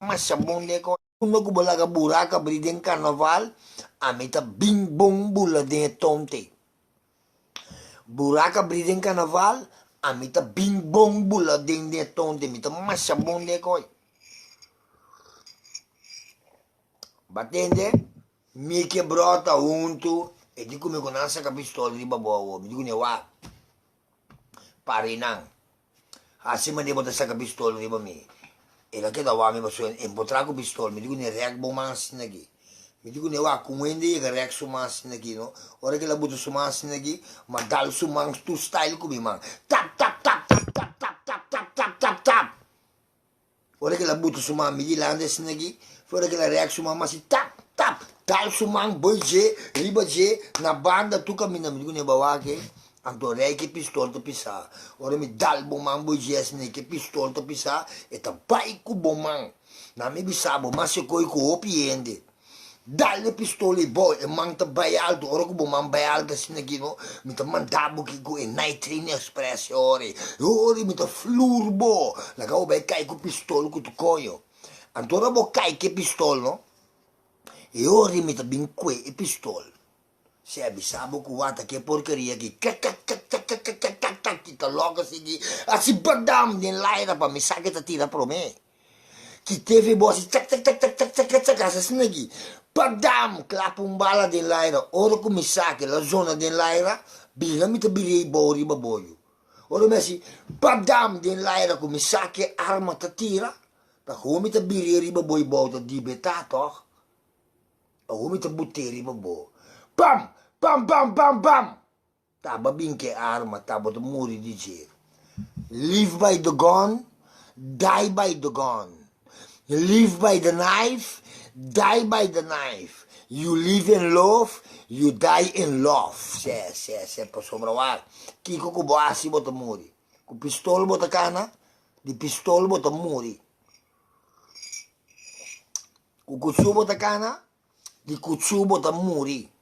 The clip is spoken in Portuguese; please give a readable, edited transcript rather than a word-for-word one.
Mas sabon de ko. Kuno ko balaga buraca briden carnaval, a meta bing bong bula de tonte. Buraca briden carnaval, a meta bing bong bula de tonte, mita mas sabon de ko. Batende, mi che brota unto, e dico mi conosce che pistola di babowo, mi dico ne wa, parinang. Assim mandi bota sa pistola di bami. E la che da wa mi posso e potrà con pistola, mi dico ne reac bo mansin aqui. Mi dico ne wa com ende che reac su mansin aqui, no? Ora che la butto su mansin aqui, ma dal su man tu style come man. Tap tap tap tap tap tap tap tap tap tap tap. Ora che la butto su man mi di lande sin aqui, ora che la reac su man ma si tap tap. Dal su man boy je, riba je, na banda tu cammina, mi dico ne bawa che Antorei che pistola te pisa. Ora mi dal boman boy jesne che pistola te pisa e ta bai ku boman. Na mi bisabo ma se koi ku opiende. Dalle pistole boy e man ta bai alto. Ora ku boman bai alto sine gino. Mi ta mandabo ki ku e night train express ore. Ore mi ta flurbo. La ka bai kai ku pistola ku tu koyo. Antora bo kai che pistola no? E ora mi ta binque e pistola. Se abissavo guarda che porcheria che kita logo sigi asi badam din laira pa mi sa che ti tira pro me chi teve bossi casa snagi badam clapum bala din laira ora come sa che la zona din laira biga mi te biri bori baboio ora messi badam din laira come sa che arma ti tira pa come te biri riba boi bota di beta toch come te butteri babo bam bam bam bam bam taba binche arma taba to muri di giro live by the gun die by the gun live by the knife die by the knife you live in love you die in love se posso provare kiko ko boasi bota muri ku pistol bota kana di pistol bota muri ku kutsu bota kana di kutsu bota muri